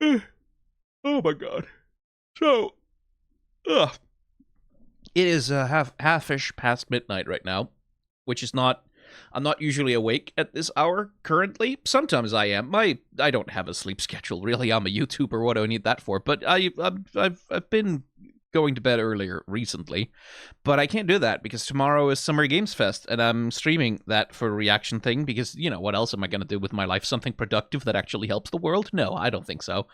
Oh my god. So, ugh. It is halfish past midnight right now, which is not. I'm not usually awake at this hour currently. Sometimes I am. I don't have a sleep schedule really. I'm a YouTuber. What do I need that for? But I've been going to bed earlier recently, but I can't do that because tomorrow is Summer Games Fest, and I'm streaming that for a reaction thing. Because what else am I going to do with my life? Something productive that actually helps the world? No, I don't think so.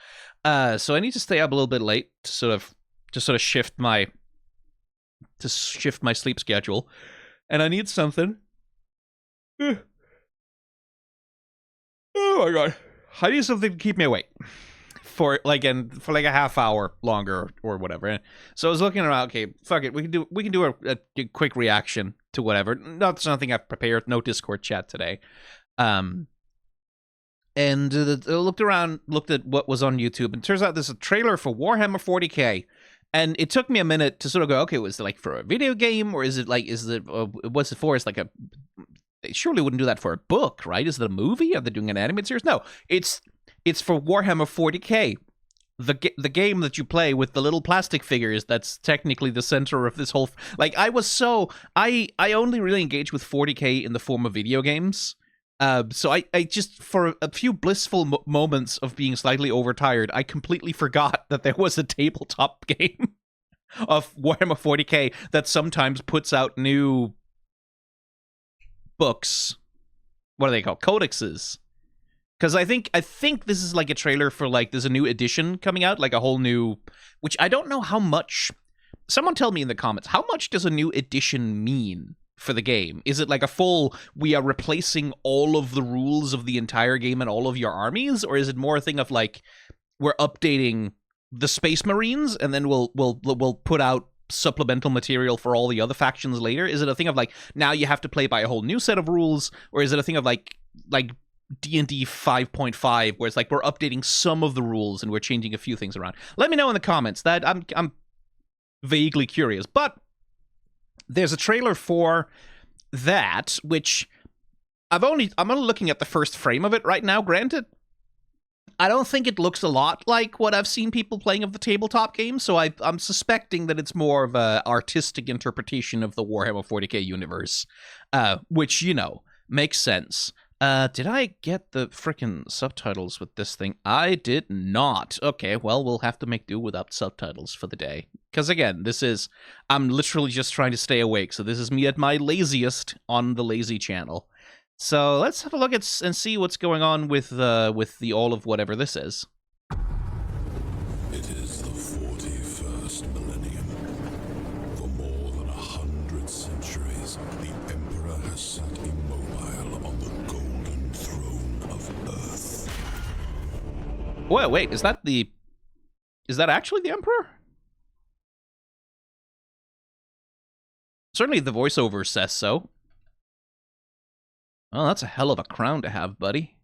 So I need to stay up a little bit late to sort of shift my sleep schedule, and I need something. Oh my god, I need something to keep me awake for like a half hour longer or whatever. So I was looking around. Okay, fuck it. We can do a quick reaction to whatever. Not something I've prepared. No Discord chat today. Um, and I looked around, looked at what was on YouTube, and it turns out there's a trailer for Warhammer 40k. And it took me a minute to sort of go, okay, was it like for a video game, or what's it for? It's like they surely wouldn't do that for a book, right? Is it a movie? Are they doing an animated series? No, it's for Warhammer 40k, the game that you play with the little plastic figures. That's technically the center of this whole. Like, I only really engage with 40k in the form of video games. So I just, for a few blissful moments of being slightly overtired, I completely forgot that there was a tabletop game of Warhammer 40k that sometimes puts out new books. What are they called? Codexes. Because I think this is like a trailer for, like, there's a new edition coming out, like a whole new, which I don't know how much. Someone tell me in the comments, how much does a new edition mean for the game? Is it like a full, we are replacing all of the rules of the entire game and all of your armies, or is it more a thing of like, we're updating the Space Marines and then we'll put out supplemental material for all the other factions later? Is it a thing of like, now you have to play by a whole new set of rules, or is it a thing of like D&D 5.5 where it's like we're updating some of the rules and we're changing a few things around? Let me know in the comments. That I'm vaguely curious. But there's a trailer for that, which I'm only looking at the first frame of it right now. Granted, I don't think it looks a lot like what I've seen people playing of the tabletop game, so I'm suspecting that it's more of a artistic interpretation of the Warhammer 40k universe, which, makes sense. Did I get the frickin' subtitles with this thing? I did not. Okay, well, we'll have to make do without subtitles for the day. Because again, I'm literally just trying to stay awake, so this is me at my laziest on the lazy channel. So let's have a look and see what's going on with the all of whatever this is. It is the 41st millennium. For more than 100 centuries, the Emperor has sat immobile on the golden throne of Earth. Wait, is that actually the Emperor? Certainly the voiceover says so. Well, that's a hell of a crown to have, buddy.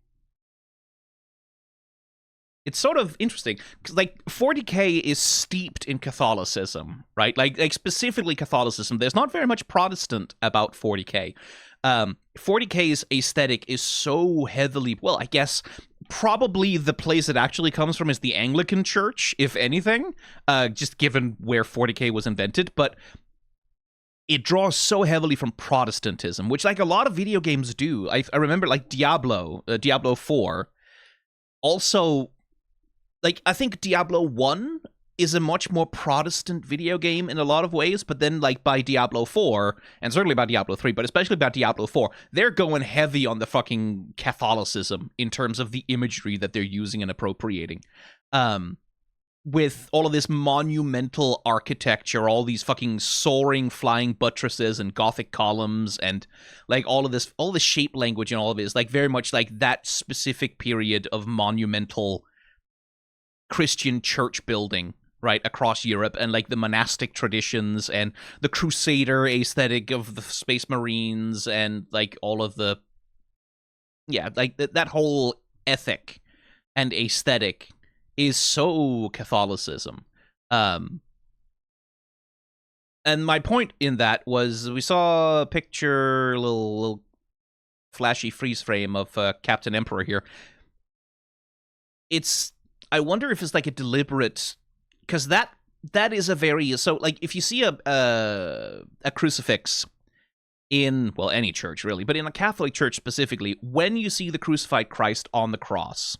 It's sort of interesting, because, like, 40k is steeped in Catholicism, right? Like specifically Catholicism. There's not very much Protestant about 40k. 40k's aesthetic is so heavily, well, I guess probably the place it actually comes from is the Anglican Church, if anything, just given where 40k was invented. But it draws so heavily from Protestantism, which, like, a lot of video games do. I remember, like, Diablo 4. Also, like, I think Diablo 1 is a much more Protestant video game in a lot of ways, but then, like, by Diablo 4, and certainly by Diablo 3, but especially about Diablo 4, they're going heavy on the fucking Catholicism in terms of the imagery that they're using and appropriating. With all of this monumental architecture, all these fucking soaring flying buttresses and Gothic columns, and like all this shape language and all of it is like very much like that specific period of monumental Christian church building, right, across Europe, and like the monastic traditions and the Crusader aesthetic of the Space Marines, and like all of the, yeah, like that whole ethic and aesthetic is so Catholicism. And my point in that was, we saw a picture, a little flashy freeze frame of Captain Emperor here. It's I wonder if it's like a deliberate, because that is a very, so like if you see a crucifix in, well, any church really, but in a Catholic church specifically, when you see the crucified Christ on the cross,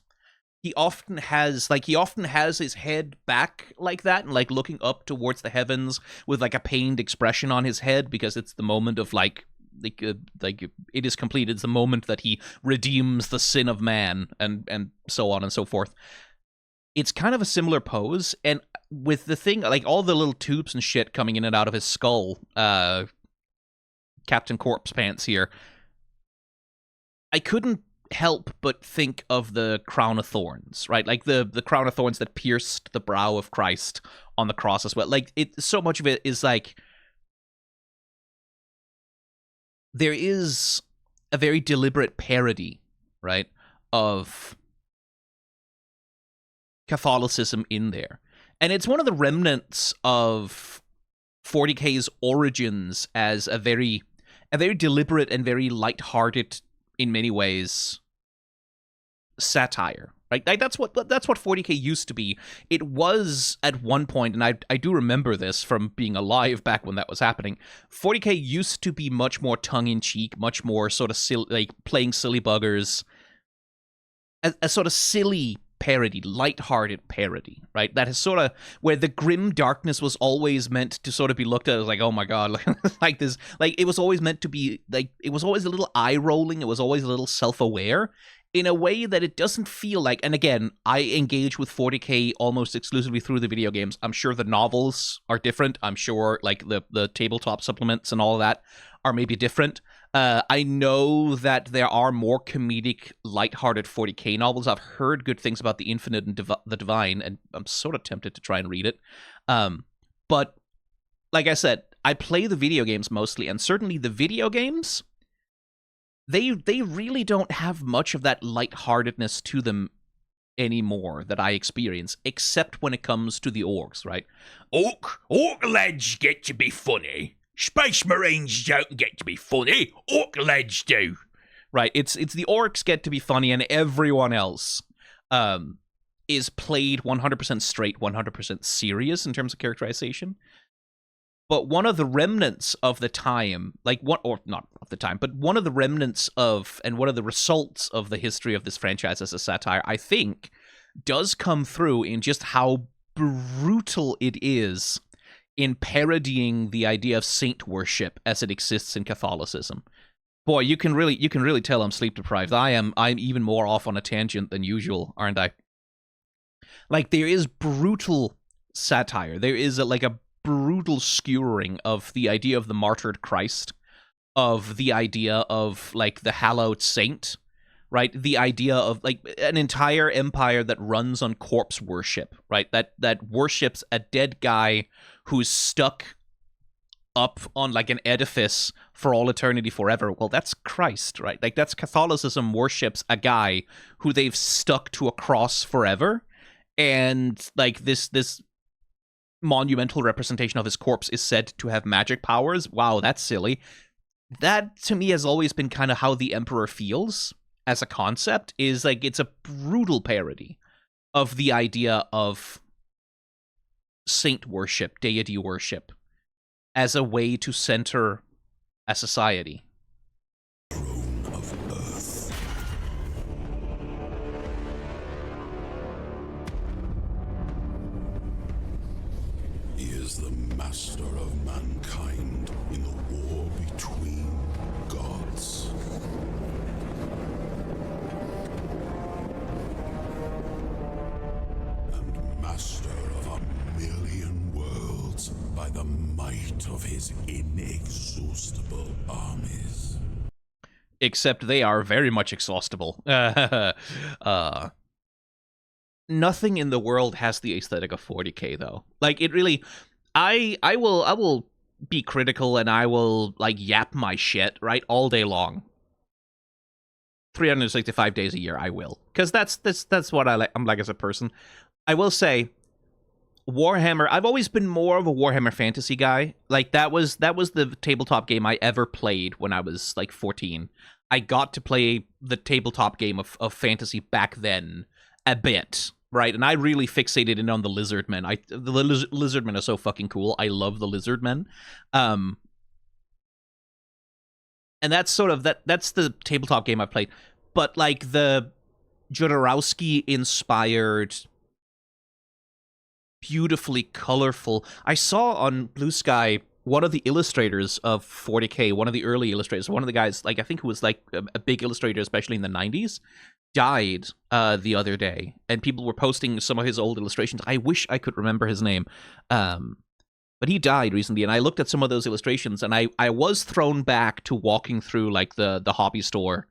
he often has his head back like that and like looking up towards the heavens with like a pained expression on his head, because it's the moment of like it is complete. It's the moment that he redeems the sin of man, and so on and so forth. It's kind of a similar pose, and with the thing, like all the little tubes and shit coming in and out of his skull, Captain Corpse Pants here, I couldn't help but think of the crown of thorns, right? Like the crown of thorns that pierced the brow of Christ on the cross as well. Like, it, so much of it is like, there is a very deliberate parody, right, of Catholicism in there. And it's one of the remnants of 40K's origins as a very deliberate and very lighthearted, in many ways, satire. Right? Like that's what 40K used to be. It was at one point, and I do remember this from being alive back when that was happening. 40K used to be much more tongue-in-cheek, much more sort of silly, like playing silly buggers, a sort of silly parody, lighthearted parody, right? That is sort of where the grim darkness was always meant to sort of be looked at as like, oh my god, like this, like it was always meant to be like, it was always a little eye-rolling, it was always a little self-aware, in a way that it doesn't feel like, and again, I engage with 40K almost exclusively through the video games. I'm sure the novels are different. I'm sure like the tabletop supplements and all of that are maybe different. I know that there are more comedic, lighthearted 40K novels. I've heard good things about The Infinite and The Divine, and I'm sort of tempted to try and read it. But like I said, I play the video games mostly, and certainly the video games, they really don't have much of that lightheartedness to them anymore that I experience, except when it comes to the orcs, right? Orc lads get to be funny. Space Marines don't get to be funny. Orc lads do. Right, it's the orcs get to be funny, and everyone else is played 100% straight, 100% serious in terms of characterization. But one of the remnants of the time, like one, or not of the time, but one of the remnants of, and one of the results of the history of this franchise as a satire, I think, does come through in just how brutal it is in parodying the idea of saint worship as it exists in Catholicism. Boy, you can really tell I'm sleep deprived. I'm even more off on a tangent than usual, aren't I? Like, there is brutal satire. There is a brutal skewering of the idea of the martyred Christ, of the idea of like the hallowed saint, right? The idea of like an entire empire that runs on corpse worship, right? That worships a dead guy who's stuck up on like an edifice for all eternity forever. Well, that's Christ, right? Like, that's Catholicism worships a guy who they've stuck to a cross forever, and like this monumental representation of his corpse is said to have magic powers. Wow, that's silly. That to me has always been kind of how the Emperor feels as a concept, is like it's a brutal parody of the idea of saint worship, deity worship, as a way to center a society. Throne of Earth. He is the master of mankind in the war between gods. And master of 1,000,000 worlds by the might of his inexhaustible armies. Except they are very much exhaustible. Nothing in the world has the aesthetic of 40K though. Like, it really, I will be critical, and I will like yap my shit right all day long. 365 days a year I will, because that's what I'm like as a person. I will say, Warhammer, I've always been more of a Warhammer Fantasy guy. Like, that was the tabletop game I ever played when I was like 14. I got to play the tabletop game of fantasy back then a bit, right? And I really fixated in on the lizard men. The lizard men are so fucking cool. I love the lizard men. And that's sort of that's the tabletop game I played. But like the Jodorowsky inspired, beautifully colorful. I saw on Blue Sky one of the illustrators of 40K, one of the early illustrators, one of the guys, like I think who was like a big illustrator, especially in the 90s, died the other day, and people were posting some of his old illustrations. I wish I could remember his name, but he died recently, and I looked at some of those illustrations, and I was thrown back to walking through like the hobby store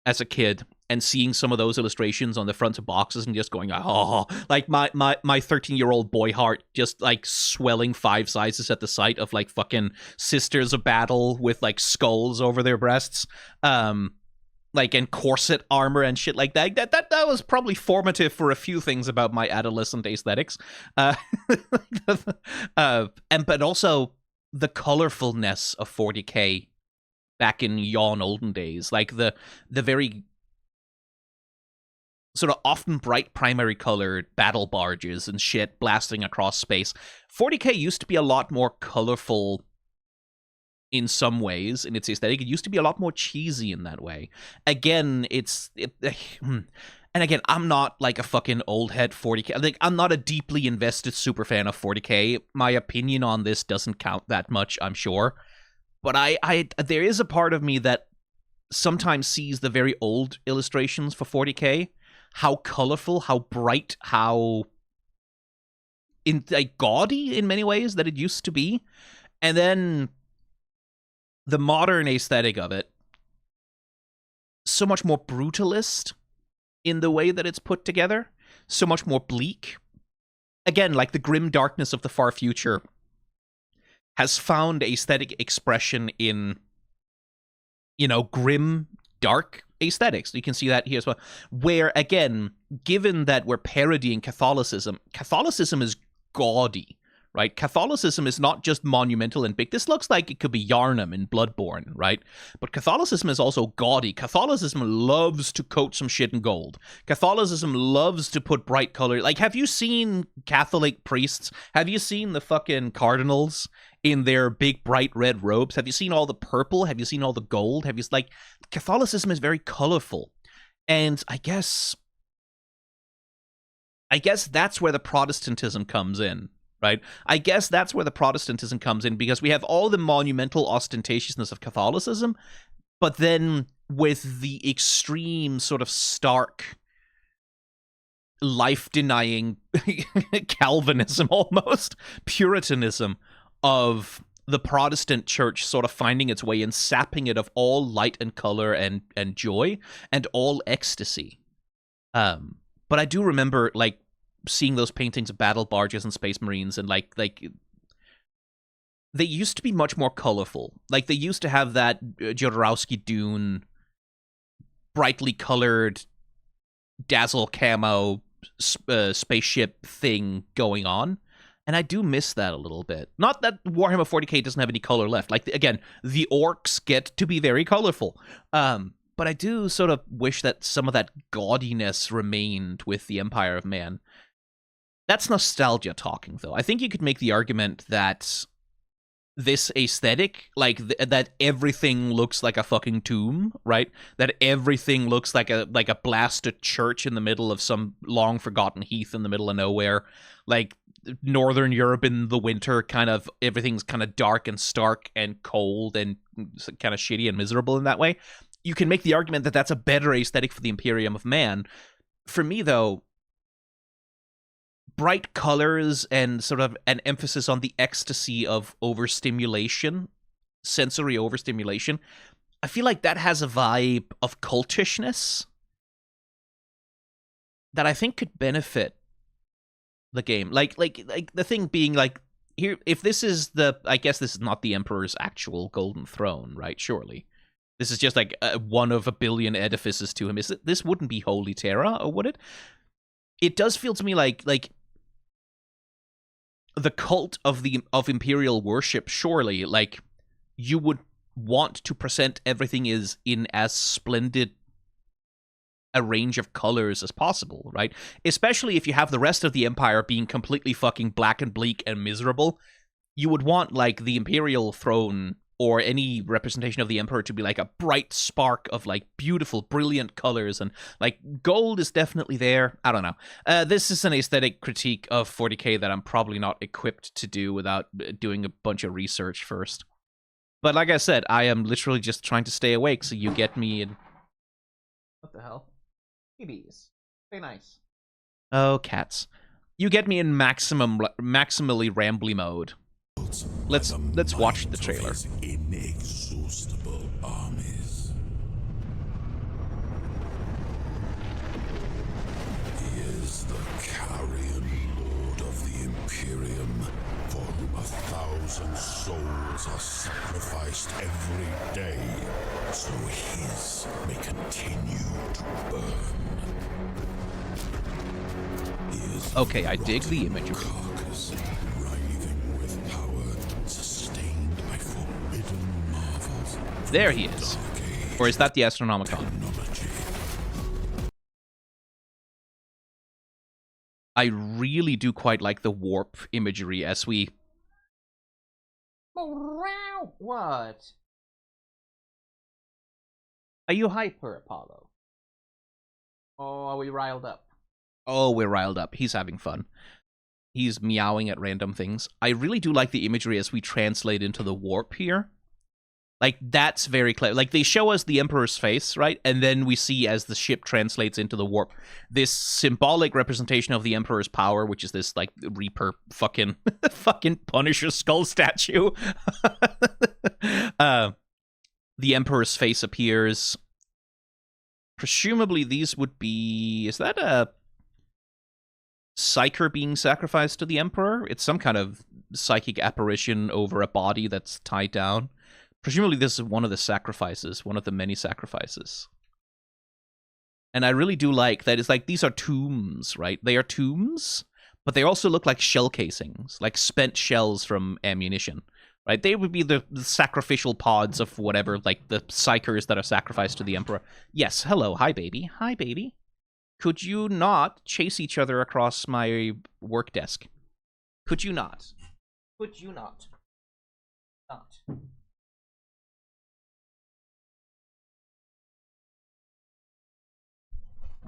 as a kid and seeing some of those illustrations on the front of boxes and just going, oh, like my 13-year-old boy heart just like swelling 5 sizes at the sight of like fucking Sisters of Battle with like skulls over their breasts, like and corset armor and shit like that. That was probably formative for a few things about my adolescent aesthetics, but also the colorfulness of 40K back in yon olden days, like the very sort of often bright primary colored battle barges and shit blasting across space. 40K used to be a lot more colorful in some ways in its aesthetic. It used to be a lot more cheesy in that way. Again, and again, I'm not like a fucking old head 40K. Like, I'm not a deeply invested super fan of 40K. My opinion on this doesn't count that much, I'm sure. But there is a part of me that sometimes sees the very old illustrations for 40K, how colorful, how bright, how gaudy in many ways that it used to be, and then the modern aesthetic of it, so much more brutalist in the way that it's put together, so much more bleak. Again, like the grim darkness of the far future has found aesthetic expression in, grim, dark aesthetics. You can see that here as well. Where, again, given that we're parodying Catholicism is gaudy, right? Catholicism is not just monumental and big. This looks like it could be Yharnam in Bloodborne, right? But Catholicism is also gaudy. Catholicism loves to coat some shit in gold. Catholicism loves to put bright color. Like, have you seen Catholic priests? Have you seen the fucking cardinals in their big bright red robes? Have you seen all the purple? Have you seen all the gold? Catholicism is very colorful. And I guess that's where the Protestantism comes in, right? I guess that's where the Protestantism comes in, because we have all the monumental ostentatiousness of Catholicism, but then with the extreme sort of stark life-denying Calvinism, almost Puritanism of the Protestant church sort of finding its way and sapping it of all light and color and joy and all ecstasy. But I do remember like seeing those paintings of battle barges and space marines, and like they used to be much more colorful. Like they used to have that Jodorowsky Dune brightly colored dazzle camo spaceship thing going on. And I do miss that a little bit. Not that Warhammer 40K doesn't have any color left. Like, again, the orcs get to be very colorful. But I do sort of wish that some of that gaudiness remained with the Empire of Man. That's nostalgia talking, though. I think you could make the argument that this aesthetic, like that everything looks like a fucking tomb, right? That everything looks like a blasted church in the middle of some long forgotten heath in the middle of nowhere. Like Northern Europe in the winter, kind of everything's kind of dark and stark and cold and kind of shitty and miserable in that way. You can make the argument that that's a better aesthetic for the Imperium of Man. For me, though, bright colors and sort of an emphasis on the ecstasy of overstimulation, sensory overstimulation, I feel like that has a vibe of cultishness that I think could benefit the game. Like the thing being, like, here, if this is I guess this is not the Emperor's actual golden throne, right? Surely. This is just like one of a billion edifices to him. This wouldn't be Holy Terra, or would it? It does feel to me like the cult of imperial worship. Surely, like, you would want to present everything in as splendid a range of colors as possible, right? Especially if you have the rest of the Empire being completely fucking black and bleak and miserable. You would want, like, the Imperial throne or any representation of the Emperor to be like a bright spark of, like, beautiful, brilliant colors, and, like, gold is definitely there. I don't know. This is an aesthetic critique of 40K that I'm probably not equipped to do without doing a bunch of research first. But like I said, I am literally just trying to stay awake, so you get me in... What the hell? Babies. Stay nice. Oh, cats. You get me in maximally rambly mode. Let's watch the trailer. Inexhaustible armies. He is the carrion lord of the Imperium, for whom 1,000 souls are sacrificed every day, so his may continue to burn. He is okay, I dig the imagery. Carcass, writhing with power, sustained by forbidden marvels. There he is. Or is that the Astronomicon? Technology. I really do quite like the warp imagery as we... What? Are you hyper, Apollo? Oh, are we riled up? Oh, we're riled up. He's having fun. He's meowing at random things. I really do like the imagery as we translate into the warp here. Like, that's very clever. Like, they show us the Emperor's face, right? And then we see, as the ship translates into the warp, this symbolic representation of the Emperor's power, which is this, like, Reaper fucking Punisher skull statue. The Emperor's face appears. Presumably these would be... Is that a psyker being sacrificed to the Emperor? It's some kind of psychic apparition over a body that's tied down. Presumably this is one of the sacrifices, one of the many sacrifices. And I really do like that. It's like, these are tombs, right? They are tombs, but they also look like shell casings, like spent shells from ammunition, right? They would be the sacrificial pods of whatever, like the psychers that are sacrificed to the Emperor. Yes, hello, hi baby, hi baby. Could you not chase each other across my work desk? Could you not? Could you not? Not.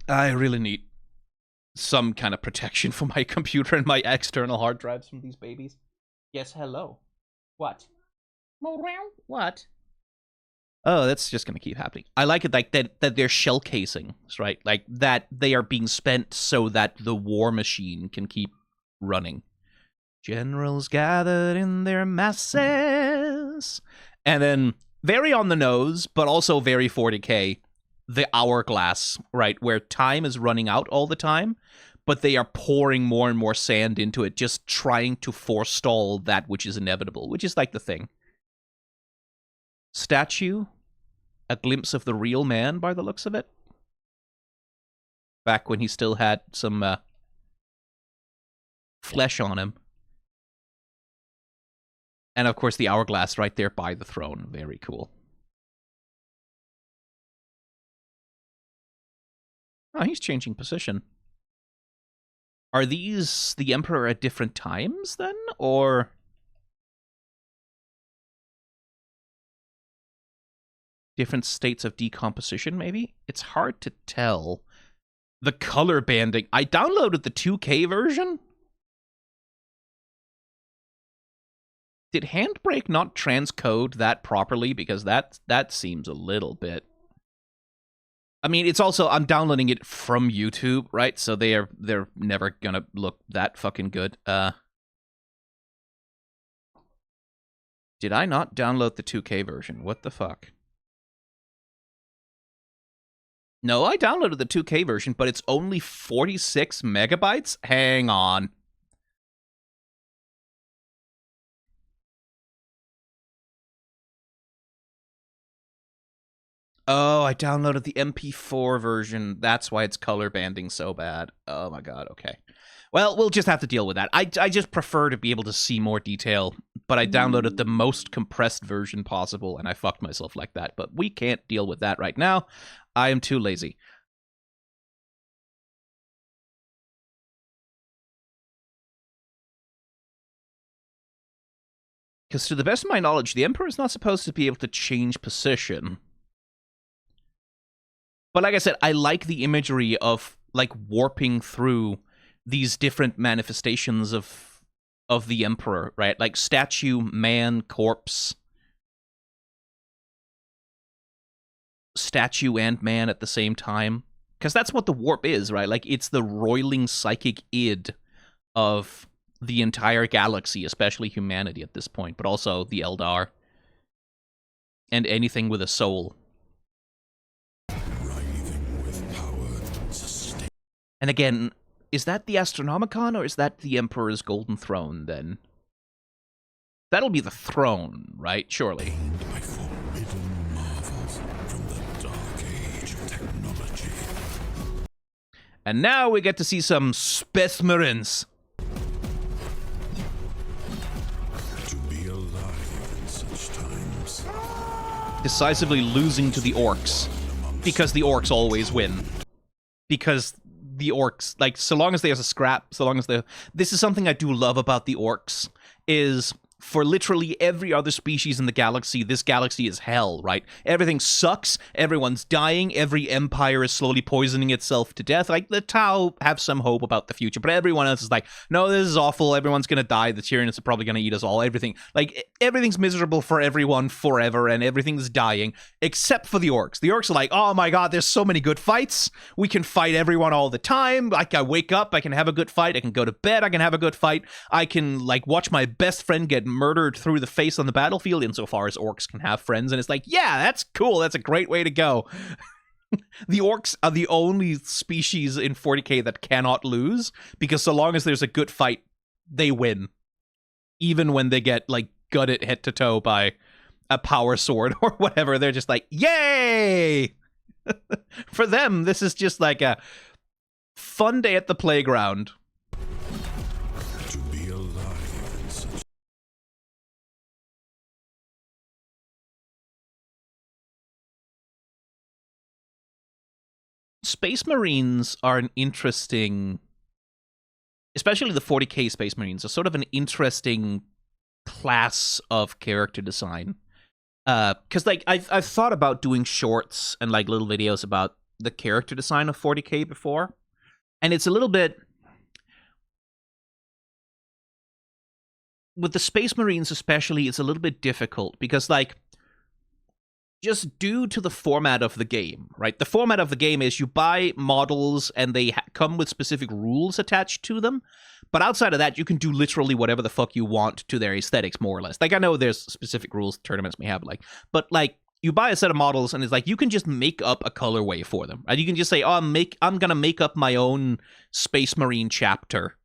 I really need some kind of protection for my computer and my external hard drives from these babies. Yes, hello. What? What? Oh, that's just gonna keep happening. I like it like that they're shell casings, right? Like that they are being spent so that the war machine can keep running. Generals gathered in their masses. And then, very on the nose, but also very 40K, the hourglass, right? Where time is running out all the time, but they are pouring more and more sand into it, just trying to forestall that which is inevitable, which is like the thing. Statue, a glimpse of the real man by the looks of it. Back when he still had some flesh on him. And of course the hourglass right there by the throne. Very cool. Oh, he's changing position. Are these the Emperor at different times, then? Or... different states of decomposition, maybe? It's hard to tell. The color banding... I downloaded the 2K version? Did Handbrake not transcode that properly? Because that seems a little bit... I mean, it's also, I'm downloading it from YouTube, right? So they're never gonna look that fucking good. Did I not download the 2K version? What the fuck? No, I downloaded the 2K version, but it's only 46 megabytes? Hang on. Oh, I downloaded the MP4 version. That's why it's color banding so bad. Oh my god, okay. Well, we'll just have to deal with that. I just prefer to be able to see more detail, but I downloaded the most compressed version possible, and I fucked myself like that. But we can't deal with that right now. I am too lazy. Because to the best of my knowledge, the Emperor is not supposed to be able to change position. But like I said, I like the imagery of like warping through these different manifestations of the Emperor, right? Like statue, man, corpse, statue and man at the same time. Because that's what the warp is, right? Like it's the roiling psychic id of the entire galaxy, especially humanity at this point, but also the Eldar and anything with a soul. Writhing with power, and again, is that the Astronomicon or is that the Emperor's Golden Throne then? That'll be the throne, right? Surely. by forbidden marvels from the dark age of technology. And now we get to see some Space Marines. To be alive in such times. Decisively losing to the Orcs. Because the Orcs always win. Because the Orcs, like, so long as there's a scrap, so long as they... This is something I do love about the Orcs, is... For literally every other species in the galaxy, this galaxy is hell, right? Everything sucks, everyone's dying, every empire is slowly poisoning itself to death. Like, the Tau have some hope about the future, but everyone else is like, no, this is awful, everyone's gonna die, the Tyranids are probably gonna eat us all, everything. Like, everything's miserable for everyone forever, and everything's dying, except for the Orcs. The Orcs are like, oh my god, there's so many good fights, we can fight everyone all the time, like, I wake up, I can have a good fight, I can go to bed, I can have a good fight, I can, like, watch my best friend get murdered through the face on the battlefield, insofar as Orcs can have friends, and it's like, yeah, that's cool, that's a great way to go. The Orcs are the only species in 40k that cannot lose, because so long as there's a good fight, they win. Even when they get, like, gutted head to toe by a power sword or whatever, they're just like, yay! For them, this is just like a fun day at the playground. To be alive in such Space Marines are an interesting, especially the 40k Space Marines, are sort of an interesting class of character design. Because like I've thought about doing shorts and like little videos about the character design of 40k before, and it's a little bit with the Space Marines especially. It's a little bit difficult because like, just due to the format of the game, right? The format of the game is you buy models and they come with specific rules attached to them. But outside of that, you can do literally whatever the fuck you want to their aesthetics, more or less. Like, I know there's specific rules tournaments may have, like, but like, you buy a set of models and it's like, you can just make up a colorway for them. And you can just say, oh, I'm gonna make up my own Space Marine chapter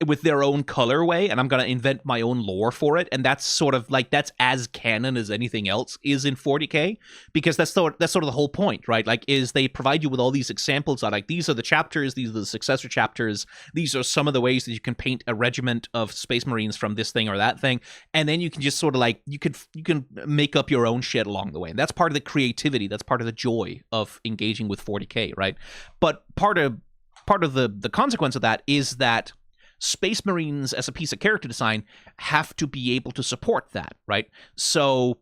with their own colorway, and I'm gonna invent my own lore for it, and that's sort of like, that's as canon as anything else is in 40k, because that's sort of the whole point, right? Like, is they provide you with all these examples of like, these are the chapters, these are the successor chapters, these are some of the ways that you can paint a regiment of Space Marines from this thing or that thing, and then you can just sort of like, you can make up your own shit along the way, and that's part of the creativity, that's part of the joy of engaging with 40k, right? But part of the consequence of that is that Space Marines as a piece of character design have to be able to support that, right? So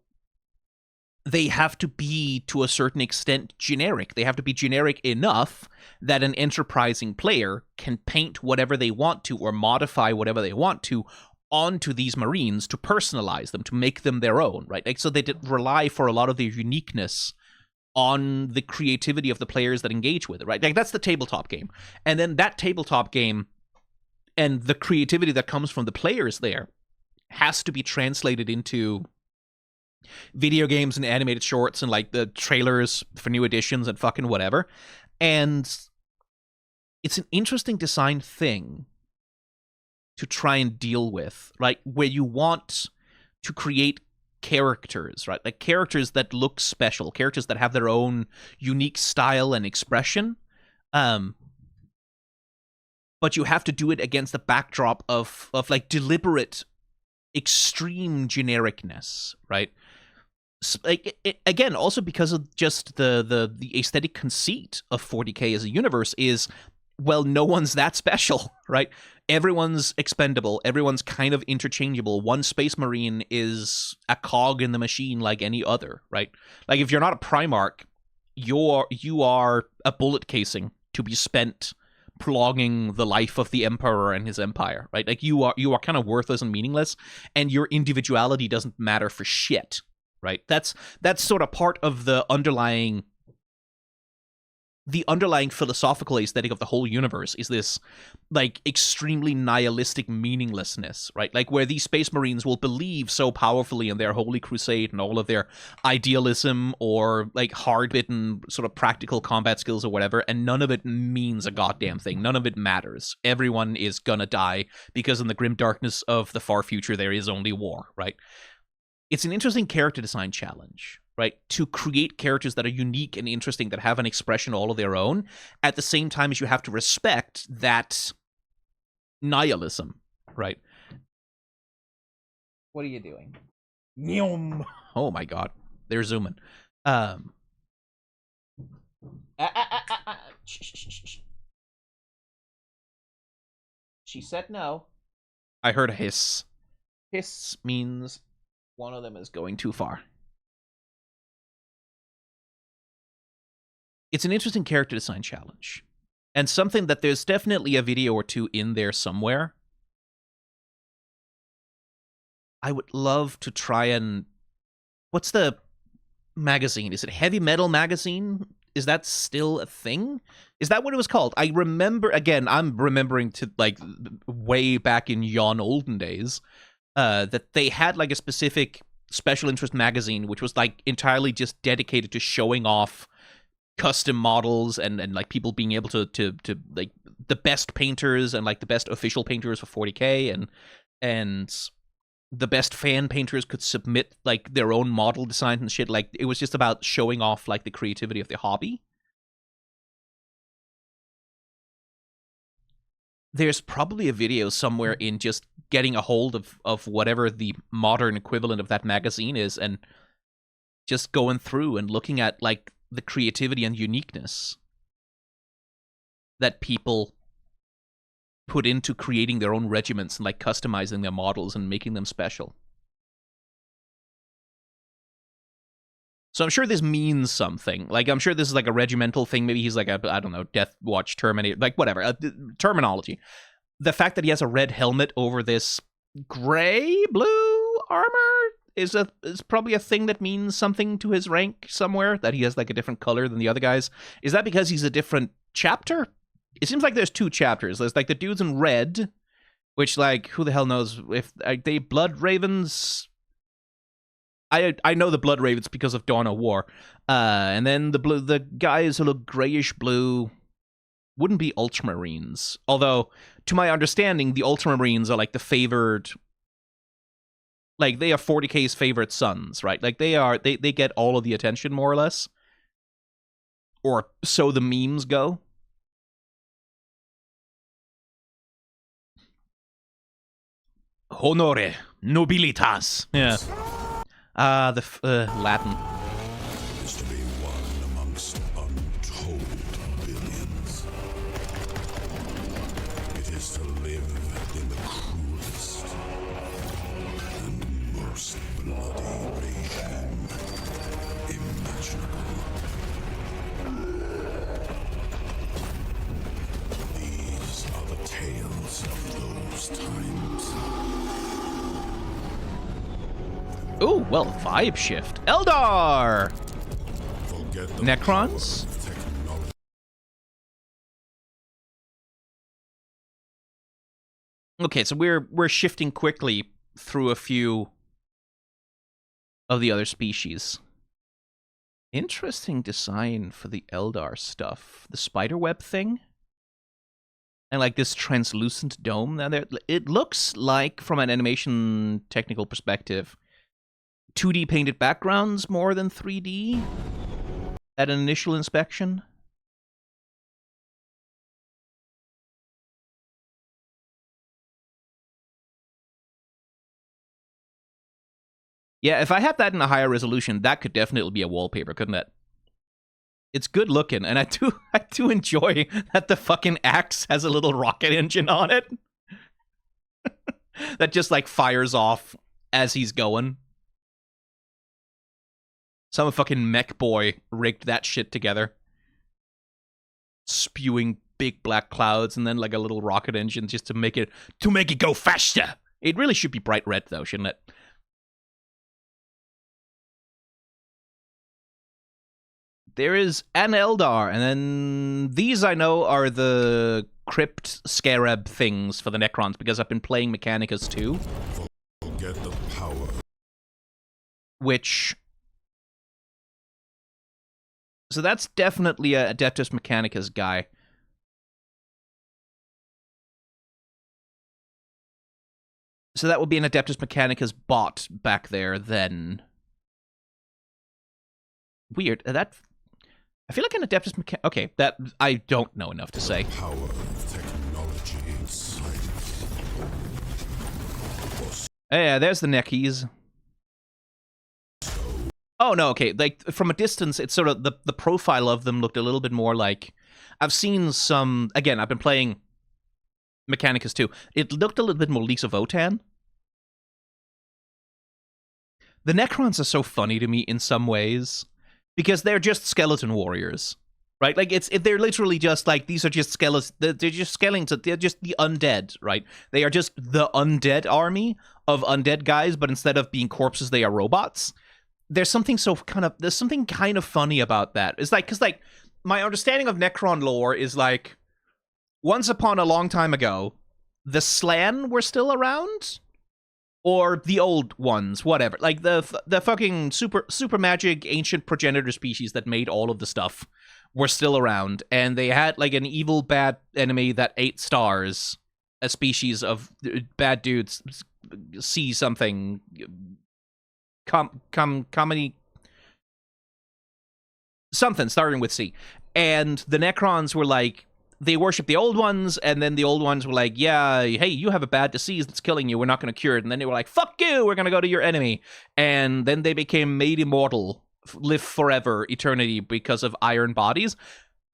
they have to be, to a certain extent, generic. They have to be generic enough that an enterprising player can paint whatever they want to or modify whatever they want to onto these Marines to personalize them, to make them their own, right? Like, so they rely for a lot of their uniqueness on the creativity of the players that engage with it, right? Like, that's the tabletop game. And then that tabletop game and the creativity that comes from the players there has to be translated into video games and animated shorts and like the trailers for new editions and fucking whatever. And it's an interesting design thing to try and deal with, right? Where you want to create characters, right? Like characters that look special, characters that have their own unique style and expression. But you have to do it against the backdrop of like deliberate, extreme genericness, right? Like again, also because of just the aesthetic conceit of 40k as a universe is well, no one's that special, right? Everyone's expendable. Everyone's kind of interchangeable. One Space Marine is a cog in the machine like any other, right? Like if you're not a Primarch, you are a bullet casing to be spent prolonging the life of the Emperor and his empire, right? Like you are kind of worthless and meaningless, and your individuality doesn't matter for shit, right? That's sort of part of the underlying philosophical aesthetic of the whole universe is this like extremely nihilistic meaninglessness, right? Like where these Space Marines will believe so powerfully in their holy crusade and all of their idealism or like hard-bitten sort of practical combat skills or whatever, and none of it means a goddamn thing. None of it matters. Everyone is gonna die because in the grim darkness of the far future there is only war, right? It's an interesting character design challenge, right? To create characters that are unique and interesting, that have an expression all of their own, at the same time as you have to respect that nihilism, right? What are you doing? Nyum. Oh my god. They're zooming. She said no. I heard a hiss. Hiss means one of them is going too far. It's an interesting character design challenge. And something that there's definitely a video or two in there somewhere. I would love to try and... What's the magazine? Is it Heavy Metal Magazine? Is that still a thing? Is that what it was called? I remember, again, I'm remembering to, like, way back in yon olden days, that they had, like, a specific special interest magazine, which was, like, entirely just dedicated to showing off custom models and like people being able to like the best painters and like the best official painters for 40K and the best fan painters could submit like their own model designs and shit. Like it was just about showing off like the creativity of the hobby. There's probably a video somewhere in just getting a hold of whatever the modern equivalent of that magazine is and just going through and looking at like the creativity and uniqueness that people put into creating their own regiments and like customizing their models and making them special. So I'm sure this means something. Like I'm sure this is like a regimental thing. Maybe he's like a, I don't know, Death Watch Terminator, like whatever, terminology. The fact that he has a red helmet over this gray blue armor is probably a thing that means something to his rank somewhere, that he has like a different color than the other guys. Is that because he's a different chapter? It seems like there's two chapters. There's like the dudes in red, which like who the hell knows if they Blood Ravens. I know the Blood Ravens because of Dawn of War, and then the guys who look grayish blue wouldn't be Ultramarines. Although, to my understanding, the Ultramarines are like the favored. Like, they are 40K's favorite sons, right? Like, they get all of the attention, more or less. Or so the memes go. Honore, nobilitas. Yeah. Latin. Is to be one amongst untold billions. It is to live in the cruelest and most bloody regime imaginable. These are the tales of those times. Ooh, well, vibe shift. Eldar! Necrons? Okay, so we're shifting quickly through a few of the other species. Interesting design for the Eldar stuff. The spiderweb thing? And like this translucent dome down there. It looks like, from an animation technical perspective, 2D painted backgrounds more than 3D at an initial inspection. Yeah, if I had that in a higher resolution, that could definitely be a wallpaper, couldn't it? It's good looking, and I do enjoy that the fucking axe has a little rocket engine on it that just like fires off as he's going. Some fucking mech boy rigged that shit together, spewing big black clouds and then like a little rocket engine just to make it go faster. It really should be bright red though, shouldn't it? There is an Eldar, and then these I know are the crypt scarab things for the Necrons because I've been playing Mechanicus too. Forget the power. Which... So that's definitely a Adeptus Mechanicus guy. So that would be an Adeptus Mechanicus bot back there then. Weird. That... I feel like an Adeptus Mechanicus... Okay, that... I don't know enough to say. Power of technology and science. Yeah, there's the Neckies. Oh, no, okay. Like, from a distance, it's sort of... The profile of them looked a little bit more like... I've seen some... Again, I've been playing Mechanicus too. It looked a little bit more Lisa Votan. The Necrons are so funny to me in some ways. Because they're just skeleton warriors. Right? Like, they're literally just, like, these are just skeletons. They're just skeletons. They're just the undead, right? They are just the undead army of undead guys, but instead of being corpses, they are robots. There's something kind of funny about that. It's like, because, like, my understanding of Necron lore is, like, once upon a long time ago, the Slan were still around? Or the old ones, whatever. Like, the fucking super magic ancient progenitor species that made all of the stuff were still around. And they had, like, an evil bad enemy that ate stars. A species of bad dudes see something... comedy... Something starting with C. And the Necrons were like... They worship the old ones, and then the old ones were like, yeah, hey, you have a bad disease that's killing you, we're not going to cure it. And then they were like, fuck you, we're going to go to your enemy. And then they became made immortal, live forever, eternity, because of iron bodies.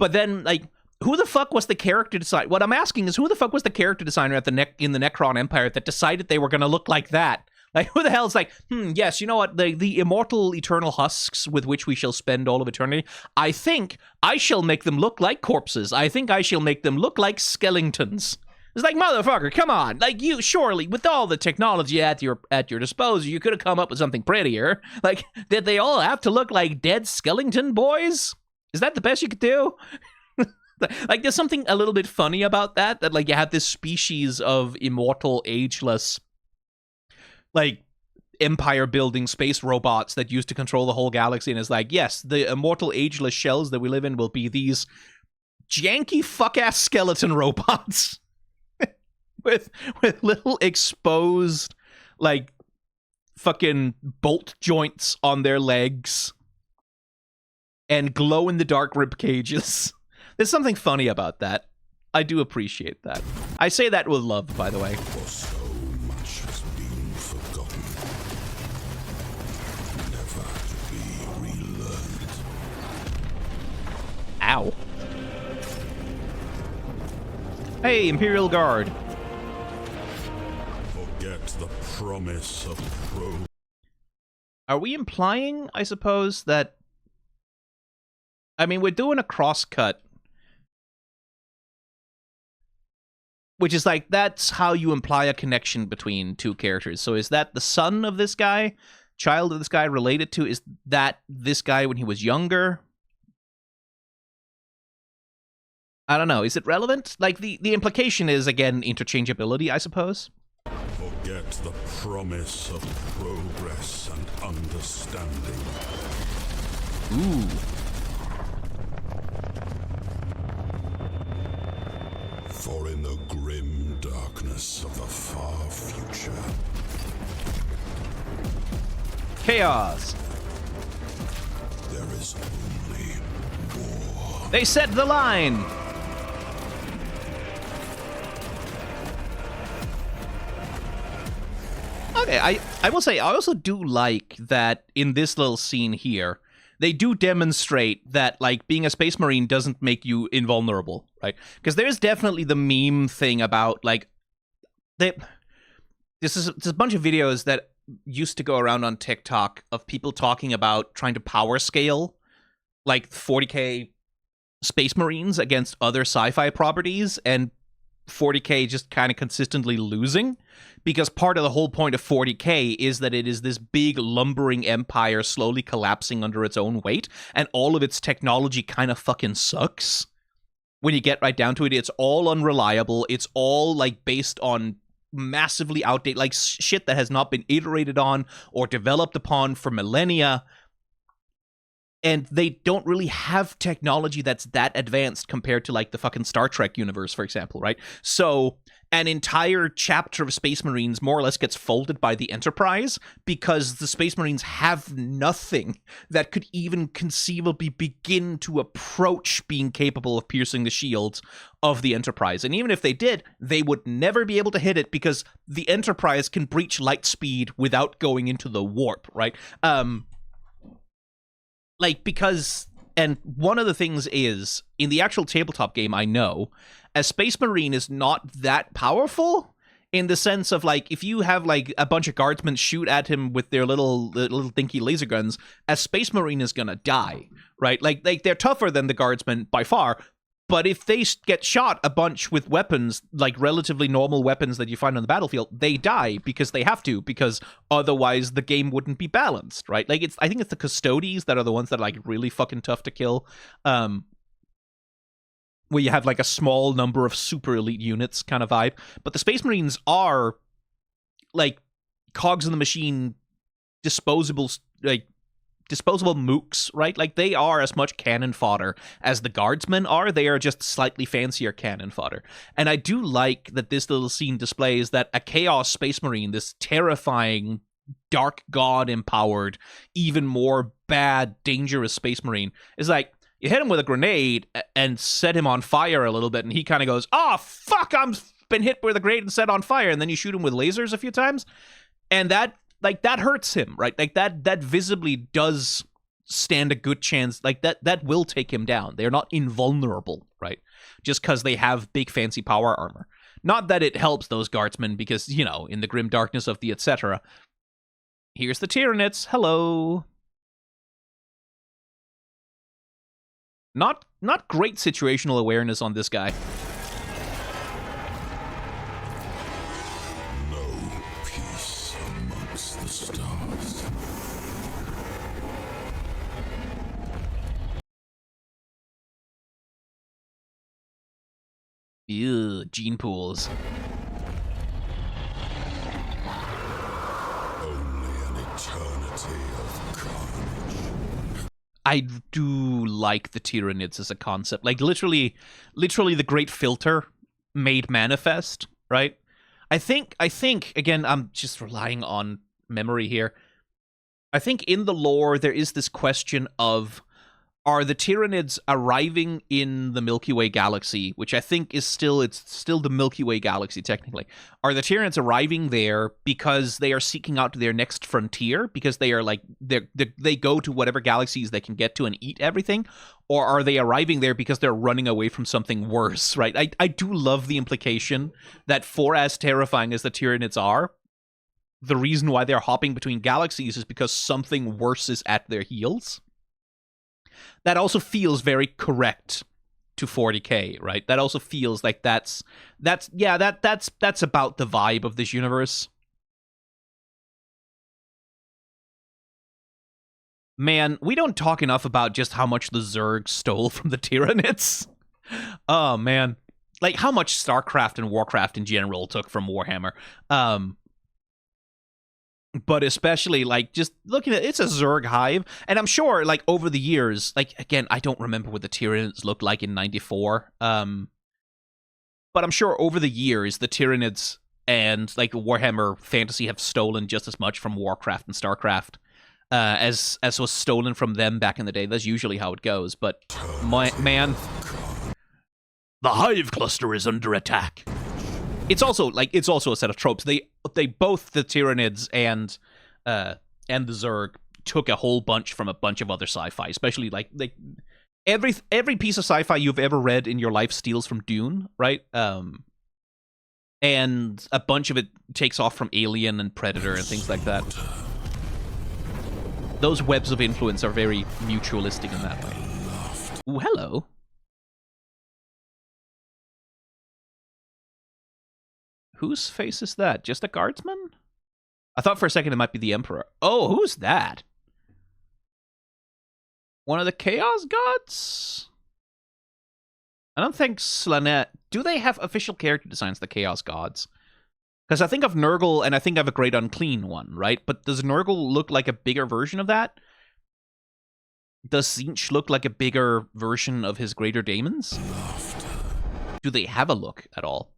But then, like, who the fuck was the character designer? What I'm asking is, who the fuck was the character designer at in the Necron Empire that decided they were going to look like that? Like, who the hell's like, yes, you know what, the immortal eternal husks with which we shall spend all of eternity, I think I shall make them look like corpses. I think I shall make them look like skeletons. It's like, motherfucker, come on. Like, you, surely, with all the technology at your disposal, you could have come up with something prettier. Like, did they all have to look like dead skeleton boys? Is that the best you could do? Like, there's something a little bit funny about that, like, you have this species of immortal, ageless... like, empire-building space robots that used to control the whole galaxy, and is like, yes, the immortal, ageless shells that we live in will be these janky, fuck-ass skeleton robots with little exposed, like, fucking bolt joints on their legs and glow-in-the-dark rib cages. There's something funny about that. I do appreciate that. I say that with love, by the way. Ow. Hey, Imperial Guard. Forget the promise of Are we implying, I suppose, that... I mean, we're doing a cross-cut. Which is like, that's how you imply a connection between two characters. So is that the son of this guy? Child of this guy related to? Is that this guy when he was younger? I don't know. Is it relevant? Like, the implication is, again, interchangeability, I suppose. Forget the promise of progress and understanding. Ooh. For in the grim darkness of the far future... Chaos! There is only war. They set the line! Okay, I will say, I also do like that in this little scene here, they do demonstrate that like being a space marine doesn't make you invulnerable, right? Because there's definitely the meme thing about like this is a bunch of videos that used to go around on TikTok of people talking about trying to power scale like 40k space marines against other sci-fi properties, and 40k just kind of consistently losing, because part of the whole point of 40k is that it is this big lumbering empire slowly collapsing under its own weight, and all of its technology kind of fucking sucks. When you get right down to it, it's all unreliable. It's all like based on massively outdated, like shit that has not been iterated on or developed upon for millennia. And they don't really have technology that's that advanced compared to like the fucking Star Trek universe, for example, right? So an entire chapter of Space Marines more or less gets folded by the Enterprise because the Space Marines have nothing that could even conceivably begin to approach being capable of piercing the shields of the Enterprise. And even if they did, they would never be able to hit it because the Enterprise can breach light speed without going into the warp, right? Like, because, and one of the things is, in the actual tabletop game, I know, a Space Marine is not that powerful, in the sense of, like, if you have, like, a bunch of guardsmen shoot at him with their little dinky laser guns, a Space Marine is gonna die, right? Like, they're tougher than the guardsmen by far, but if they get shot a bunch with weapons, like relatively normal weapons that you find on the battlefield, they die because they have to, because otherwise the game wouldn't be balanced, right? Like, I think it's the Custodies that are the ones that are like really fucking tough to kill, where you have like a small number of super elite units kind of vibe. But the Space Marines are like cogs in the machine, disposable mooks, right? Like, they are as much cannon fodder as the guardsmen are. They are just slightly fancier cannon fodder. And I do like that this little scene displays that a Chaos Space Marine, this terrifying, dark god-empowered, even more bad, dangerous Space Marine, is like, you hit him with a grenade and set him on fire a little bit, and he kind of goes, oh, fuck, I'm been hit with a grenade and set on fire, and then you shoot him with lasers a few times, and that hurts him, right? Like, that visibly does stand a good chance. Like, that will take him down. They're not invulnerable, right? Just because they have big fancy power armor. Not that it helps those guardsmen, because, you know, in the grim darkness of the etc. Here's the Tyranids. Hello. Not great situational awareness on this guy. The stars. Ew, gene pools. Only an eternity of carnage. I do like the Tyranids as a concept. Like, literally the Great Filter made manifest, right? I think, again, I'm just relying on memory here. I think in the lore there is this question of, are the Tyranids arriving in the Milky Way galaxy, which I think is still the Milky Way galaxy technically. Are the Tyranids arriving there because they are seeking out their next frontier, because they are like they go to whatever galaxies they can get to and eat everything, or are they arriving there because they're running away from something worse, right? I do love the implication that, for as terrifying as the Tyranids are, the reason why they're hopping between galaxies is because something worse is at their heels. That also feels very correct to 40k, right? That also feels like that's about the vibe of this universe. Man, we don't talk enough about just how much the Zerg stole from the Tyranids. Oh man, like how much StarCraft and Warcraft in general took from Warhammer. But especially, like, just looking at it's a Zerg hive, and I'm sure, like, over the years, like, again, I don't remember what the Tyranids looked like in 94, but I'm sure over the years, the Tyranids and, like, Warhammer Fantasy have stolen just as much from Warcraft and StarCraft as was stolen from them back in the day. That's usually how it goes, but, man, the Hive Cluster is under attack. It's also a set of tropes. They both, the Tyranids and the Zerg, took a whole bunch from a bunch of other sci-fi, especially like every piece of sci-fi you've ever read in your life steals from Dune, right? And a bunch of it takes off from Alien and Predator and things like that. Those webs of influence are very mutualistic in that way. Ooh, hello. Whose face is that? Just a guardsman? I thought for a second it might be the Emperor. Oh, who's that? One of the Chaos Gods? I don't think Slanesh... Do they have official character designs, the Chaos Gods? Because I think of Nurgle, and I think of a Great Unclean one, right? But does Nurgle look like a bigger version of that? Does Tzeentch look like a bigger version of his Greater Daemons? Do they have a look at all?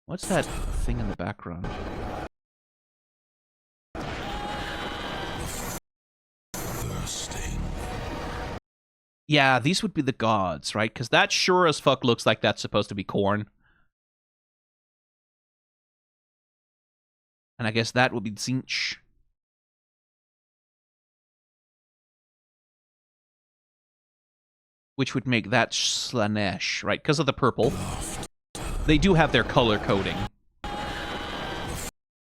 What's that thing in the background? Yeah, these would be the gods, right? Because that sure as fuck looks like that's supposed to be corn. And I guess that would be Tzeentch. Which would make that Slanesh, right? Because of the purple. They do have their color coding.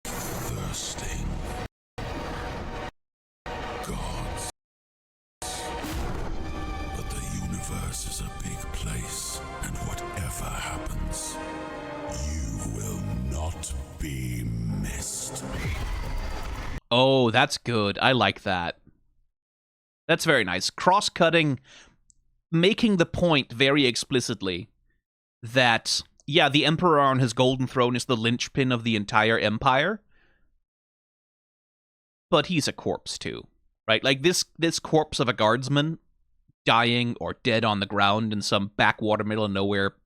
Thirsting. Gods. But the universe is a big place, and whatever happens, you will not be missed. Oh, that's good. I like that. That's very nice. Cross-cutting, making the point very explicitly that, yeah, the Emperor on his golden throne is the linchpin of the entire empire, but he's a corpse too, right? Like this corpse of a guardsman dying or dead on the ground in some backwater middle of nowhere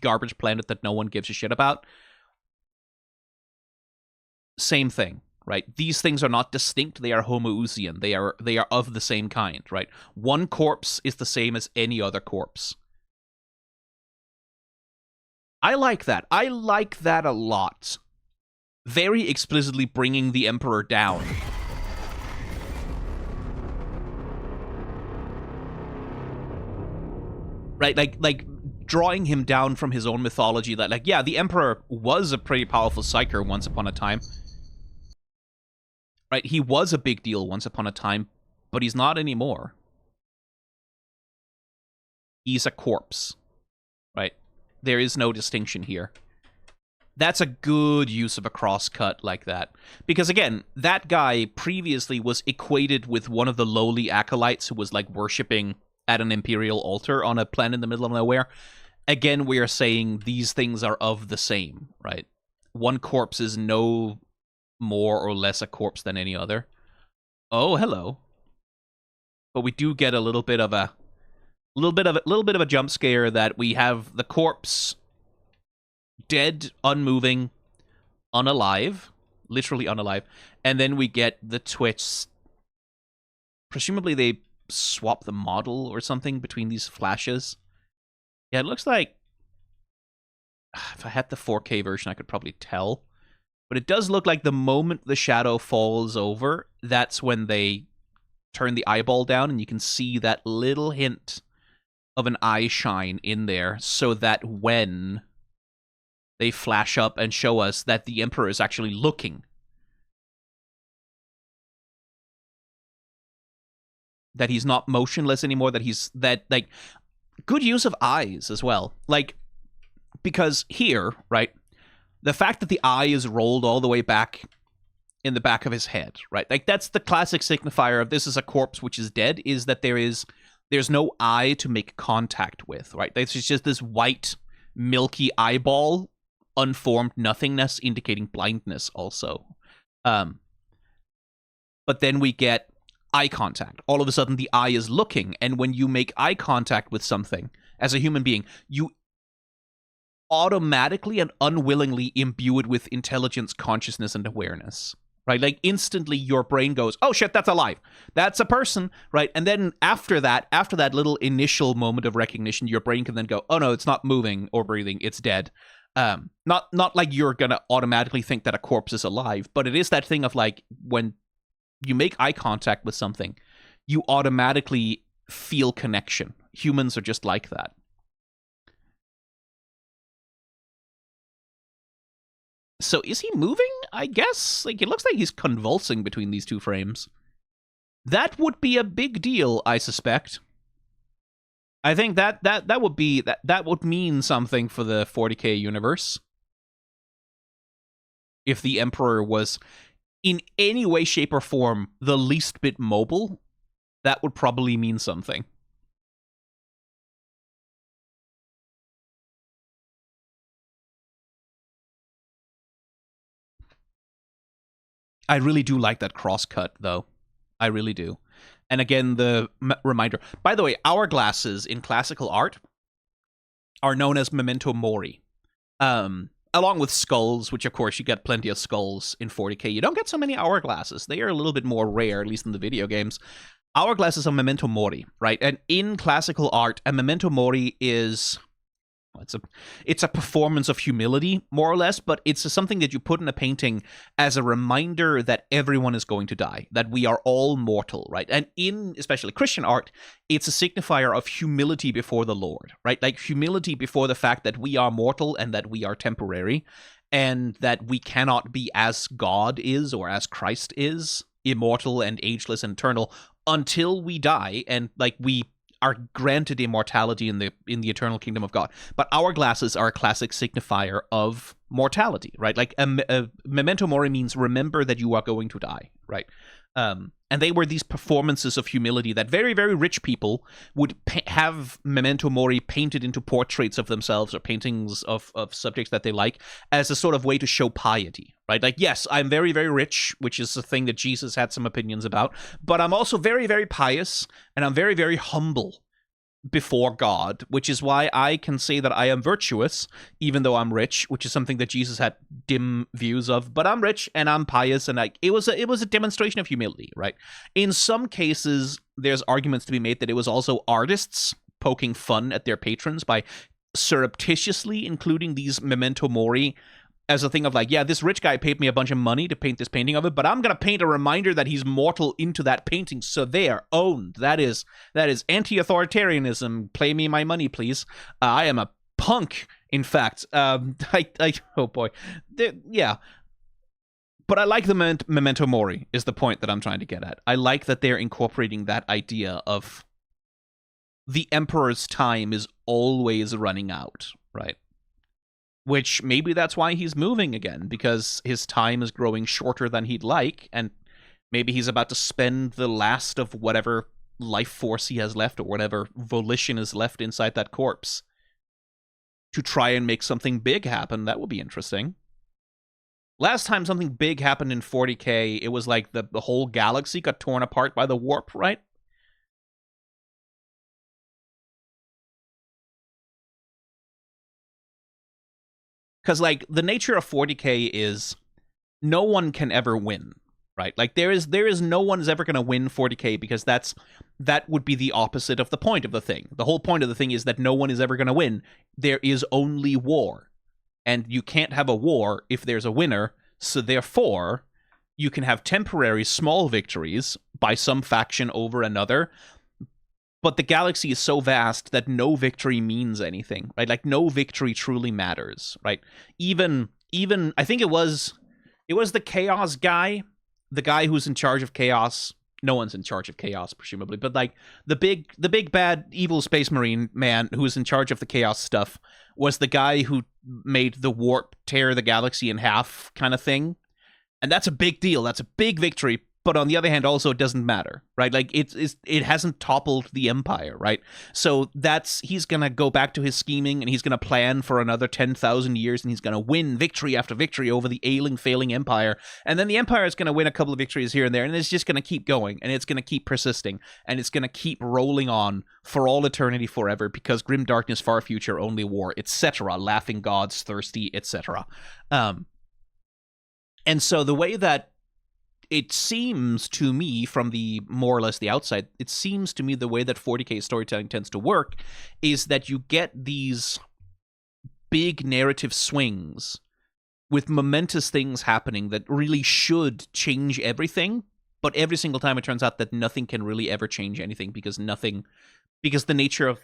garbage planet that no one gives a shit about. Same thing, right? These things are not distinct, they are homoousian. They are of the same kind, right? One corpse is the same as any other corpse. I like that. I like that a lot. Very explicitly bringing the Emperor down. Right, like drawing him down from his own mythology that, like, yeah, the Emperor was a pretty powerful psyker once upon a time. Right, he was a big deal once upon a time, but he's not anymore. He's a corpse. Right? There is no distinction here. That's a good use of a crosscut like that. Because again, that guy previously was equated with one of the lowly acolytes who was like worshipping at an imperial altar on a planet in the middle of nowhere. Again, we are saying these things are of the same, right? One corpse is no more or less a corpse than any other. Oh, hello. But we do get a little bit of a jump scare that we have the corpse dead, unmoving, unalive, literally unalive, and then we get the twitch. Presumably they swap the model or something between these flashes. Yeah, it looks like if I had the 4K version I could probably tell, but it does look like the moment the shadow falls over, that's when they turn the eyeball down and you can see that little hint of an eye shine in there, so that when they flash up and show us that the Emperor is actually looking, that he's not motionless anymore, like, good use of eyes as well. Like, because here, right, the fact that the eye is rolled all the way back in the back of his head, right, like, that's the classic signifier of this is a corpse which is dead, is that there's no eye to make contact with, right? It's just this white, milky eyeball, unformed nothingness, indicating blindness also. But then we get eye contact. All of a sudden, the eye is looking, and when you make eye contact with something, as a human being, you automatically and unwillingly imbue it with intelligence, consciousness, and awareness. Right? Like, instantly your brain goes, oh shit, that's alive. That's a person, right? And then after that little initial moment of recognition, your brain can then go, oh no, it's not moving or breathing, it's dead. Not like you're gonna automatically think that a corpse is alive, but it is that thing of like when you make eye contact with something, you automatically feel connection. Humans are just like that. So is he moving? I guess. Like, it looks like he's convulsing between these two frames. That would be a big deal, I suspect. I think that would mean something for the 40K universe. If the Emperor was in any way, shape, or form the least bit mobile, that would probably mean something. I really do like that crosscut, though. I really do. And again, the reminder. By the way, hourglasses in classical art are known as memento mori. Along with skulls, which of course you get plenty of skulls in 40K. You don't get so many hourglasses. They are a little bit more rare, at least in the video games. Hourglasses are memento mori, right? And in classical art, a memento mori is... It's a performance of humility, more or less, but it's something that you put in a painting as a reminder that everyone is going to die, that we are all mortal, right? And in especially Christian art, it's a signifier of humility before the Lord, right? Like humility before the fact that we are mortal and that we are temporary, and that we cannot be as God is or as Christ is, immortal and ageless and eternal, until we die, and like we are granted immortality in the eternal kingdom of God. But hourglasses are a classic signifier of mortality, right? Like a memento mori means remember that you are going to die, right? And they were these performances of humility that very, very rich people would have memento mori painted into portraits of themselves or paintings of subjects that they like as a sort of way to show piety, right? Like, yes, I'm very, very rich, which is a thing that Jesus had some opinions about, but I'm also very, very pious, and I'm very, very humble before God, which is why I can say that I am virtuous, even though I'm rich, which is something that Jesus had dim views of. But I'm rich and I'm pious, and it was a demonstration of humility, right? In some cases, there's arguments to be made that it was also artists poking fun at their patrons by surreptitiously including these memento mori as a thing of like, yeah, this rich guy paid me a bunch of money to paint this painting of it, but I'm going to paint a reminder that he's mortal into that painting, so there, owned. That is anti-authoritarianism. Play me my money, please. I am a punk, in fact. Oh boy. Yeah. But I like the memento mori, is the point that I'm trying to get at. I like that they're incorporating that idea of the Emperor's time is always running out, right? Which maybe that's why he's moving again, because his time is growing shorter than he'd like, and maybe he's about to spend the last of whatever life force he has left or whatever volition is left inside that corpse to try and make something big happen. That would be interesting. Last time something big happened in 40K, it was like the whole galaxy got torn apart by the warp, right? Because, like, the nature of 40K is no one can ever win, right? Like, there is no one's ever going to win 40K because that would be the opposite of the point of the thing. The whole point of the thing is that no one is ever going to win. There is only war. And you can't have a war if there's a winner, so therefore, you can have temporary small victories by some faction over another, but the galaxy is so vast that no victory means anything, right? Like, no victory truly matters, right? Even I think it was the Chaos guy, the guy who's in charge of Chaos. No one's in charge of Chaos, presumably, but like the big bad evil space marine man who was in charge of the Chaos stuff was the guy who made the warp tear the galaxy in half kind of thing. And that's a big deal. That's a big victory. But on the other hand, also, it doesn't matter, right? Like, it hasn't toppled the Empire, right? So he's going to go back to his scheming, and he's going to plan for another 10,000 years, and he's going to win victory after victory over the ailing, failing Empire. And then the Empire is going to win a couple of victories here and there, and it's just going to keep going, and it's going to keep persisting, and it's going to keep rolling on for all eternity forever, because grim darkness, far future, only war, etc., laughing gods, thirsty, etc. And so the way that it seems to me, from the more or less the outside, it seems to me the way that 40K storytelling tends to work is that you get these big narrative swings with momentous things happening that really should change everything, but every single time it turns out that nothing can really ever change anything because the nature of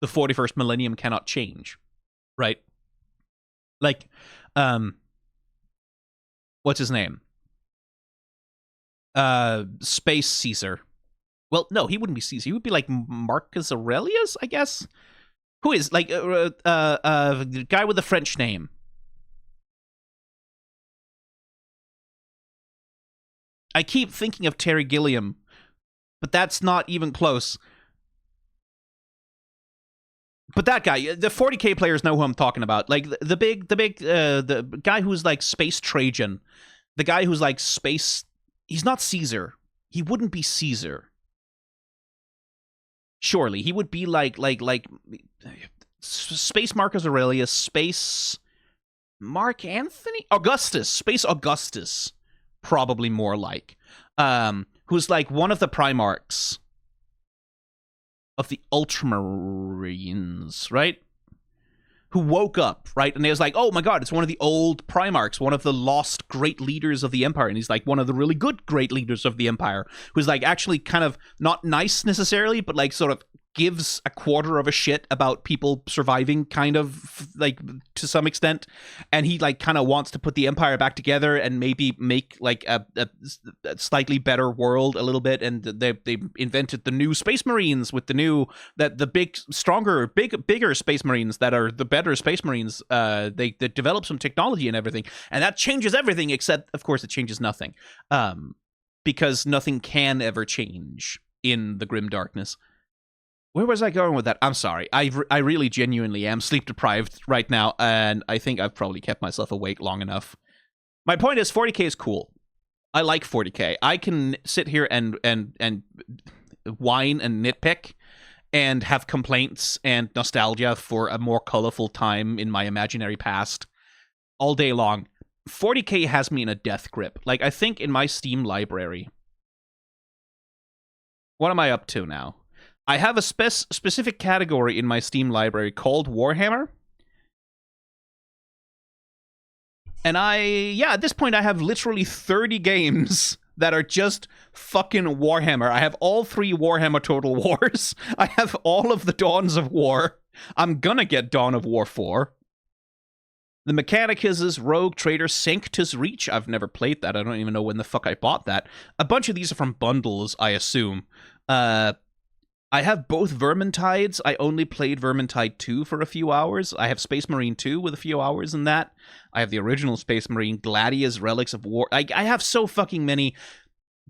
the 41st millennium cannot change, right? Like, what's his name? Space Caesar. Well, no, he wouldn't be Caesar. He would be like Marcus Aurelius, I guess. Who is like the guy with the French name? I keep thinking of Terry Gilliam, but that's not even close. But that guy, the 40k players know who I'm talking about. Like the guy who's like Space Trajan, the guy who's like space. He's not Caesar. He wouldn't be Caesar. Surely he would be like Space Marcus Aurelius, Space Mark Anthony, Augustus, Space Augustus, probably more like, who's like one of the Primarchs of the Ultramarines, right? Who woke up, right? And they was like, oh my god, it's one of the old Primarchs, one of the lost great leaders of the Empire. And he's like one of the really good great leaders of the Empire, who's like actually kind of not nice necessarily, but like sort of gives a quarter of a shit about people surviving, kind of like to some extent. And he like kind of wants to put the Empire back together and maybe make like a slightly better world a little bit. And they invented the new Space Marines with the big, stronger, bigger Space Marines that are the better Space Marines. They develop some technology and everything, and that changes everything, except of course it changes nothing, because nothing can ever change in the grim darkness. Where was I going with that? I'm sorry. I really genuinely am sleep deprived right now, and I think I've probably kept myself awake long enough. My point is 40k is cool. I like 40k. I can sit here and whine and nitpick and have complaints and nostalgia for a more colorful time in my imaginary past all day long. 40k has me in a death grip. Like, I think in my Steam library... What am I up to now? I have a specific category in my Steam library called Warhammer. And at this point, I have literally 30 games that are just fucking Warhammer. I have all 3 Warhammer Total Wars. I have all of the Dawns of War. I'm gonna get Dawn of War 4. The Mechanicus' Rogue Trader Sanctus Reach. I've never played that. I don't even know when the fuck I bought that. A bunch of these are from bundles, I assume. I have both Vermintides. I only played Vermintide 2 for a few hours. I have Space Marine 2 with a few hours in that. I have the original Space Marine, Gladius, Relics of War. I have so fucking many,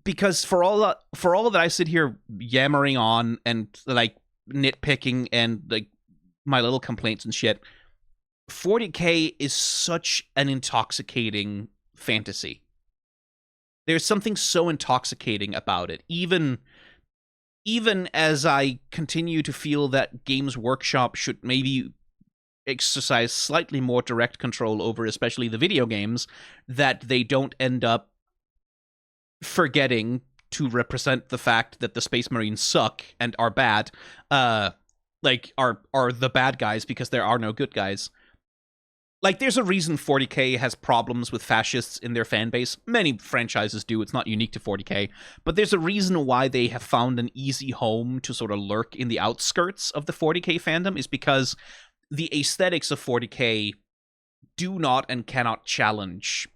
because for all that I sit here yammering on and like nitpicking and like my little complaints and shit, 40k is such an intoxicating fantasy. There's something so intoxicating about it. Even as I continue to feel that Games Workshop should maybe exercise slightly more direct control over especially the video games, that they don't end up forgetting to represent the fact that the Space Marines suck and are bad, are the bad guys because there are no good guys. Like, there's a reason 40k has problems with fascists in their fan base. Many franchises do. It's not unique to 40k. But there's a reason why they have found an easy home to sort of lurk in the outskirts of the 40k fandom, is because the aesthetics of 40k do not and cannot challenge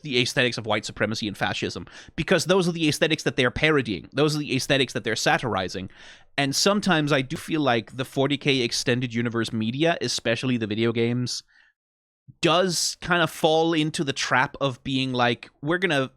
the aesthetics of white supremacy and fascism, because those are the aesthetics that they're parodying. Those are the aesthetics that they're satirizing. And sometimes I do feel like the 40k extended universe media, especially the video games, does kind of fall into the trap of being like, we're gonna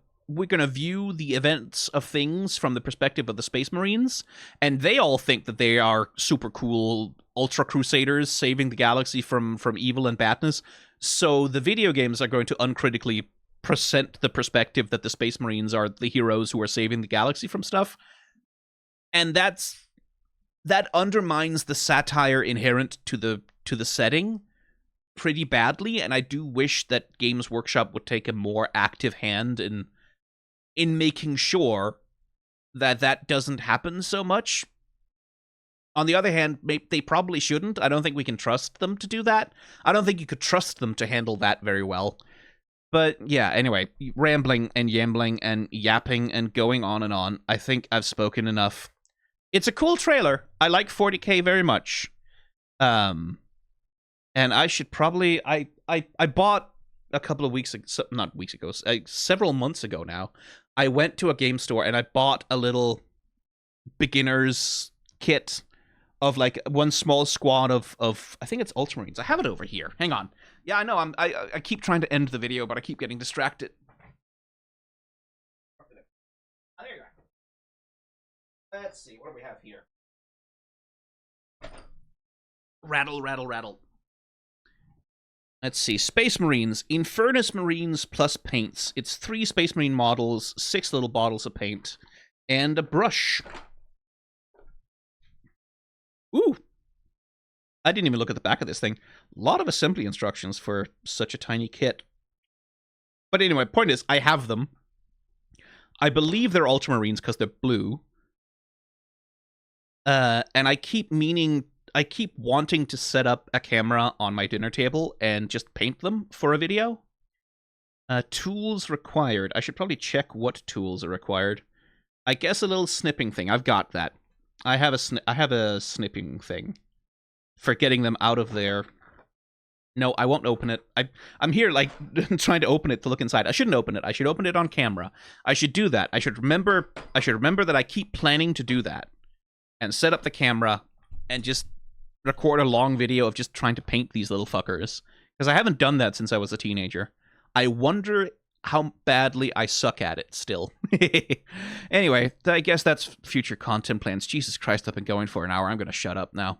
view the events of things from the perspective of the Space Marines, and they all think that they are super cool ultra crusaders saving the galaxy from evil and badness. So the video games are going to uncritically present the perspective that the Space Marines are the heroes who are saving the galaxy from stuff, and that undermines the satire inherent to the setting pretty badly. And I do wish that Games Workshop would take a more active hand in making sure that doesn't happen so much. On the other hand, they probably shouldn't. I don't think we can trust them to do that. I don't think you could trust them to handle that very well. But yeah, anyway, rambling and yambling and yapping and going on and on. I think I've spoken enough. It's a cool trailer. I like 40K very much. And I should probably... I bought a couple of weeks ago... Not weeks ago. Several months ago now. I went to a game store and I bought a little beginner's kit of like one small squad of I think it's Ultramarines. I have it over here. Hang on. Yeah, I know. I keep trying to end the video, but I keep getting distracted. Oh, there you go. Let's see. What do we have here? Rattle, rattle, rattle. Let's see. Space Marines. Infernus Marines plus paints. It's 3 Space Marine models, 6 little bottles of paint, and a brush. Ooh. I didn't even look at the back of this thing. A lot of assembly instructions for such a tiny kit. But anyway, point is, I have them. I believe they're Ultramarines because they're blue. And I keep wanting to set up a camera on my dinner table and just paint them for a video. Tools required. I should probably check what tools are required. I guess a little snipping thing. I've got that. I have a snipping thing for getting them out of there. No, I won't open it. I'm here like trying to open it to look inside. I shouldn't open it. I should open it on camera. I should do that. I should remember that I keep planning to do that and set up the camera and just record a long video of just trying to paint these little fuckers, because I haven't done that since I was a teenager. I wonder how badly I suck at it still. Anyway, I guess that's future content plans. Jesus Christ, I've been going for an hour. I'm going to shut up now.